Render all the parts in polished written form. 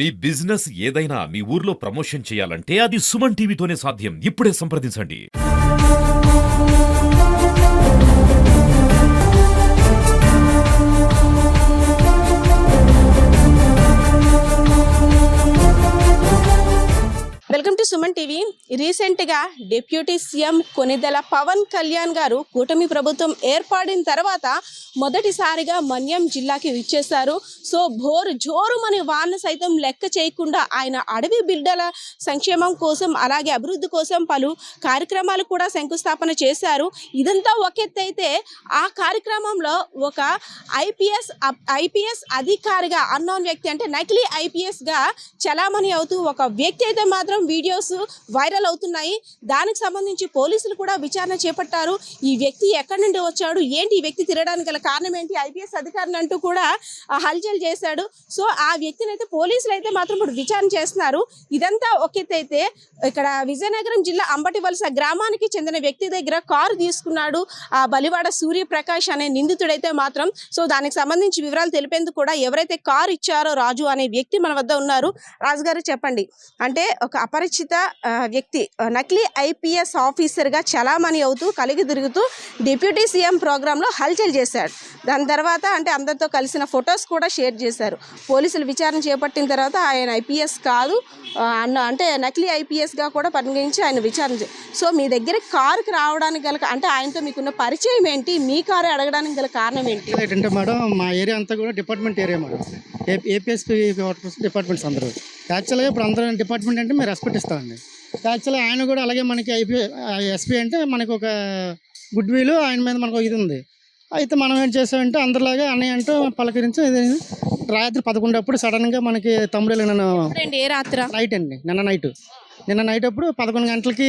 మీ business ఏదైనా మీ ఊర్లో promotion చేయాలంటే అది సుమన్ టీవీతోనే సాధ్యం. ఇప్పుడే సంప్రదించండి. Welcome to Suman TV. రీసెంట్గా డిప్యూటీ సీఎం కొనిదెల పవన్ కళ్యాణ్ గారు కూటమి ప్రభుత్వం ఏర్పడిన తర్వాత మొదటిసారిగా మన్యం జిల్లాకి విచ్చేశారు. సో జోరుమని వాన సైతం లెక్క చేయకుండా ఆయన అడవి బిడ్డల సంక్షేమం కోసం అలాగే అభివృద్ధి కోసం పలు కార్యక్రమాలు కూడా శంకుస్థాపన చేశారు. ఇదంతా ఒక ఎత్తు అయితే ఆ కార్యక్రమంలో ఒక ఐపీఎస్ అధికారిగా అన్నోన్ వ్యక్తి అంటే నకిలీ ఐపీఎస్గా చలామణి అవుతూ ఒక వ్యక్తి అయితే మాత్రం వీడియోస్ వైరల్ అవుతున్నాయి. దానికి సంబంధించి పోలీసులు కూడా విచారణ చేపట్టారు. ఈ వ్యక్తి ఎక్కడి నుండి వచ్చాడు, ఏంటి ఈ వ్యక్తి తిరగడానికి గల కారణం ఏంటి, ఐపీఎస్ అధికారిని అంటూ కూడా హల్చల్ చేశాడు. సో ఆ వ్యక్తిని అయితే పోలీసులు అయితే మాత్రం ఇప్పుడు విచారణ చేస్తున్నారు. ఇదంతా ఒక ఎత్తు అయితే ఇక్కడ విజయనగరం జిల్లా అంబటివలస గ్రామానికి చెందిన వ్యక్తి దగ్గర కారు తీసుకున్నాడు ఆ బలివాడ సూర్యప్రకాష్ అనే నిందితుడైతే మాత్రం. సో దానికి సంబంధించి వివరాలు తెలిపేందుకు కూడా ఎవరైతే కారు ఇచ్చారో రాజు అనే వ్యక్తి మన వద్ద ఉన్నారు. రాజు గారు చెప్పండి, అంటే ఒక అపరిచిత వ్యక్తి నకిలీ ఐపీఎస్ ఆఫీసర్గా చలామణి అవుతూ కలిగి తిరుగుతూ డిప్యూటీ సీఎం ప్రోగ్రాంలో హల్చల్ చేశాడు. దాని తర్వాత అంటే అందరితో కలిసిన ఫొటోస్ కూడా షేర్ చేశారు. పోలీసులు విచారణ చేపట్టిన తర్వాత ఆయన ఐపీఎస్ కాదు అంటే నకిలీ ఐపీఎస్గా కూడా పరిగణించి ఆయన విచారణ సో మీ దగ్గర కారుకి రావడానికి గల అంటే ఆయనతో మీకున్న పరిచయం ఏంటి, మీ కారు అడగడానికి గల కారణం ఏంటి? ఏంటంటే మేడం, మా ఏరియా అంతా కూడా department area madam. APSP departments అందరూ యాక్చువల్గా ఇప్పుడు అందరూ డిపార్ట్మెంట్ అంటే మేము రెస్పెక్ట్ ఇస్తామండి. యాక్చువల్గా ఆయన కూడా అలాగే మనకి ఎస్పీ అంటే మనకు ఒక గుడ్ విల్ ఆయన మీద మనకు ఇది ఉంది. అయితే మనం ఏం చేసామంటే అందరిలాగా అన్నయ్య అంటూ పలకరించి రాత్రి 11 అప్పుడు సడన్గా మనకి తమ్ముడు నన్ను నైట్ అండి నిన్న నైట్ అప్పుడు 11 గంటలకి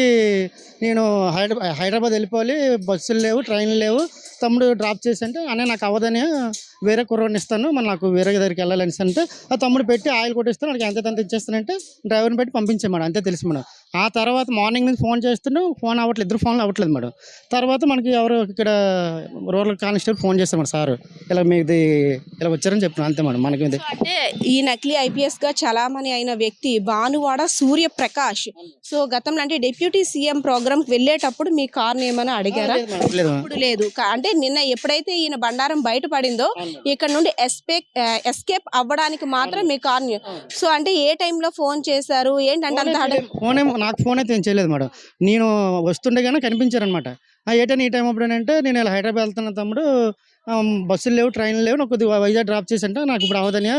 నేను హైదరాబాద్ వెళ్ళిపోవాలి, బస్సులు లేవు, ట్రైన్లు లేవు, తమ్ముడు డ్రాప్ చేసి అంటే అన్నయ్య నాకు అవ్వదని వేరే కుర్రోడిని ఇస్తాను, మరి నాకు వేరే దగ్గరికి వెళ్ళాలని అంటే ఆ తమ్ముడు పెట్టి ఆయిల్ కొట్టిస్తాను, నాకు ఎంత ఇచ్చేస్తానంటే డ్రైవర్ని పెట్టి పంపించాం మేడం. అంతే తెలుసు మేడం. ఆ తర్వాత మార్నింగ్ నుంచి ఫోన్ చేస్తుంటే ఫోన్ అవ్వట్లేదు, ఇద్దరు ఫోన్లు అవ్వట్లేదు మేడం. తర్వాత మనకి ఎవరు ఇక్కడ రూరల్ కానిస్టేబుల్ ఫోన్ చేస్తాం మేడం, సార్ ఇలా మీది ఇలా వచ్చారని చెప్పిన అంతే మేడం. మనకి అంటే ఈ నకిలీ ఐపీఎస్గా చలామణి అయిన వ్యక్తి భానువాడ సూర్యప్రకాష్. సో గతంలో అంటే డిప్యూటీ సీఎం ప్రోగ్రామ్కి వెళ్ళేటప్పుడు మీ కార్ని ఏమైనా అడిగారా? ఇప్పుడు లేదు. అంటే నిన్న ఎప్పుడైతే ఈయన బండారం బయటపడిందో ఇక్కడ నుండి ఎస్కేప్ అవ్వడానికి మాత్రం మీ కార్ని సో అంటే ఏ టైంలో ఫోన్ చేశారు ఏంటంటే నాకు ఫోన్ అయితే ఏం చేయలేదు మేడం. నేను వస్తుండగానే కనిపించారనమాట. ఏటని ఈ టైం అప్పుడేనంటే నేను ఇలా హైదరాబాద్ వెళ్తున్న తమ్ముడు, బస్సులు లేవు, ట్రైన్లు లేవు, నాకు కొద్దిగా వైజాగ్ డ్రాప్ చేసి అంటే నాకు ఇప్పుడు అవదని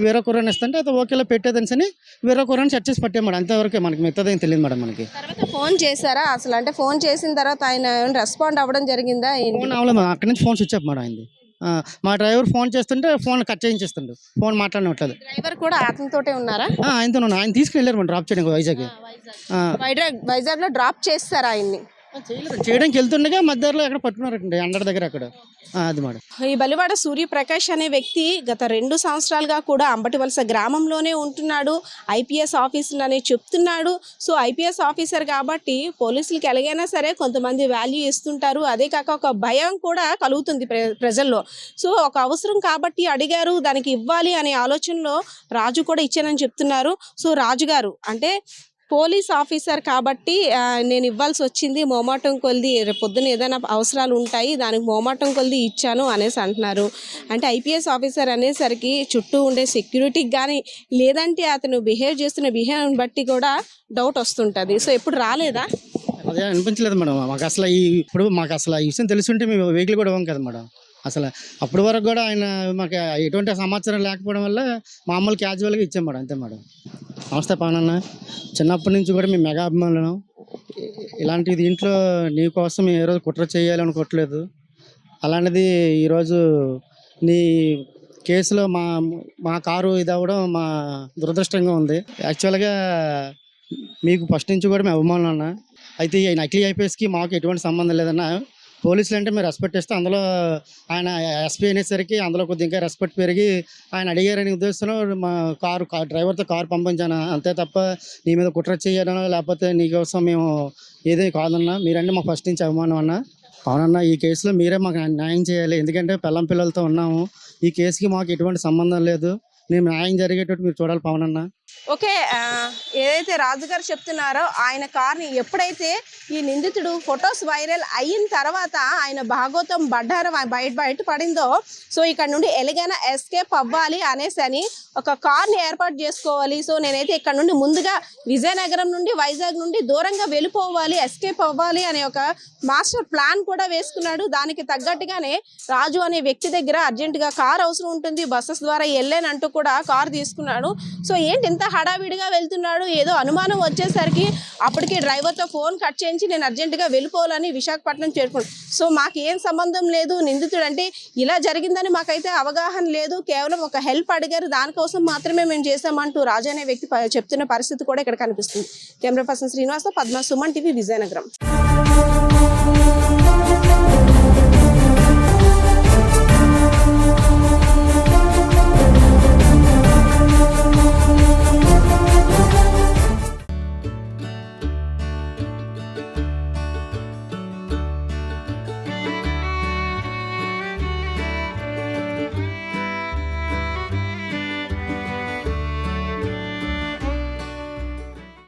వేరే కుర్రాన్ని ఇస్తుంటే అయితే ఓకేలా పెట్టేదని అని వేరే కుర్రాన్ని సెట్ చేసి పట్టే మేడం. అంతవరకే మనకి మిగతాదేం తెలియదు మేడం. మనకి ఫోన్ చేశారా అసలు? అంటే ఫోన్ చేసిన తర్వాత ఆయన రెస్పాండ్ అవ్వడం జరిగిందా? ఫోన్ అవ్వలేదు, అక్కడి నుంచి ఫోన్ స్విచ్ ఆఫ్ మేడం అయింది. మా డ్రైవర్ ఫోన్ చేస్తుంటే ఫోన్ కట్ చేయించేస్తుండు, ఫోన్ మాట్లాడట్లేదు. డ్రైవర్ కూడా అతనితోటే ఉన్నారా? ఆయనతో ఆయన తీసుకెళ్ళారు మేడం డ్రాప్ చేయడానికి వైజాగ్ లో డ్రాప్ చేస్తారా ఆయన్ని? చేయడానికి వెళ్తుండగా మధ్యలో ఎక్కడ పట్టుకున్నారండి అండర్ దగ్గర అక్కడ. అది మేడం. ఈ బలివాడ సూర్యప్రకాష్ అనే వ్యక్తి గత 2 సంవత్సరాలుగా కూడా అంబటివలస గ్రామంలోనే ఉంటున్నాడు, ఐపీఎస్ ఆఫీసర్ అని చెప్తున్నాడు. సో ఐపీఎస్ ఆఫీసర్ కాబట్టి పోలీసులకి ఎలాగైనా సరే కొంతమంది వాల్యూ ఇస్తుంటారు, అదే కాక ఒక భయం కూడా కలుగుతుంది ప్రజల్లో. సో ఒక అవసరం కాబట్టి అడిగారు, దానికి ఇవ్వాలి అనే ఆలోచనలో రాజు కూడా ఇచ్చానని చెప్తున్నారు. సో రాజు గారు అంటే పోలీస్ ఆఫీసర్ కాబట్టి నేను ఇవ్వాల్సి వచ్చింది, మోమాటం కొలిది పొద్దున ఏదైనా అవసరాలు ఉంటాయి దానికి మోమాటం కొలిది ఇచ్చాను అనేసి అంటున్నారు. అంటే ఐపీఎస్ ఆఫీసర్ అనేసరికి చుట్టూ ఉండే సెక్యూరిటీకి కానీ లేదంటే అతను బిహేవ్ చేస్తున్న బిహేవ్ బట్టి కూడా డౌట్ వస్తుంటుంది. సో ఎప్పుడు రాలేదా? అదే అనిపించలేదు మేడం మాకు అసలు. మాకు అసలు ఈ విషయం తెలుసుంటే మేము వెహికల్ కూడా ఇవ్వం కదా మేడం. అసలు అప్పటి వరకు కూడా ఆయన మాకు ఎటువంటి సమాచారం లేకపోవడం వల్ల మామూలు క్యాజువల్గా ఇచ్చాం మేడం, అంతే మేడం. నమస్తే పవన్ అన్న, చిన్నప్పటి నుంచి కూడా మేము మెగా అభిమానులను. ఇలాంటి దీంట్లో నీ కోసం ఏ రోజు కుట్ర చేయాలనుకోవట్లేదు. అలాంటిది ఈరోజు నీ కేసులో మా కారు ఇది అవ్వడం మా దురదృష్టంగా ఉంది. యాక్చువల్గా మీకు ఫస్ట్ నుంచి కూడా మేము అభిమానులు అన్న. అయితే ఈ నకిలీ ఐపీఎస్కి మాకు ఎటువంటి సంబంధం లేదన్న. పోలీసులు అంటే మీరు రెస్పెక్ట్ ఇస్తే అందులో ఆయన ఎస్పీ అనేసరికి అందులో కొద్దిగా ఇంకా రెస్పెక్ట్ పెరిగి ఆయన అడిగారనే ఉద్దేశంలో మా డ్రైవర్తో కారు పంపించాను, అంతే తప్ప నీ మీద కుట్ర చేయడం లేకపోతే నీకోసం మేము ఏదే కాదన్నా. మీరంటే మాకు ఫస్ట్ నుంచి అభిమానం అన్న. అవునన్నా, ఈ కేసులో మీరే మాకు న్యాయం చేయాలి, ఎందుకంటే పిల్లలతో ఉన్నాము. ఈ కేసుకి మాకు ఎటువంటి సంబంధం లేదు. నేను న్యాయం జరిగేటట్టు మీరు చూడాలి పవన్ అన్న. ఓకే, ఏదైతే రాజుగారు చెప్తున్నారో ఆయన కార్ని ఎప్పుడైతే ఈ నిందితుడు ఫొటోస్ వైరల్ అయిన తర్వాత ఆయన భాగోతం బడ్డారం బయట పడిందో, సో ఇక్కడ నుండి ఎలాగైనా ఎస్కేప్ అవ్వాలి అనేసి అని ఒక కార్ని ఏర్పాటు చేసుకోవాలి. సో నేనైతే ఇక్కడ నుండి ముందుగా విజయనగరం నుండి వైజాగ్ నుండి దూరంగా వెళ్ళిపోవాలి, ఎస్కేప్ అవ్వాలి అనే ఒక మాస్టర్ ప్లాన్ కూడా వేసుకున్నాడు. దానికి తగ్గట్టుగానే రాజు అనే వ్యక్తి దగ్గర అర్జెంటుగా కార్ అవసరం ఉంటుంది, బస్సెస్ ద్వారా వెళ్ళానంటూ కూడా కార్ తీసుకున్నాడు. సో ఏంటి ఇంత హడావిడిగా వెళ్తున్నాడు, ఏదో అనుమానం వచ్చేసరికి అప్పటికి డ్రైవర్తో ఫోన్ కట్ చేయించి నేను అర్జెంటుగా వెళ్ళిపోవాలని విశాఖపట్నం చేరుకున్నాను. సో మాకు ఏం సంబంధం లేదు, నిందితుడు అంటే ఇలా జరిగిందని మాకైతే అవగాహన లేదు, కేవలం ఒక హెల్ప్ అడిగారు, దానికోసం మాత్రమే మేము చేసామంటూ రాజు అనే వ్యక్తి చెప్తున్న పరిస్థితి కూడా ఇక్కడ కనిపిస్తుంది. Camera person Srinivasa, Padma, Suman TV, Vizianagaram.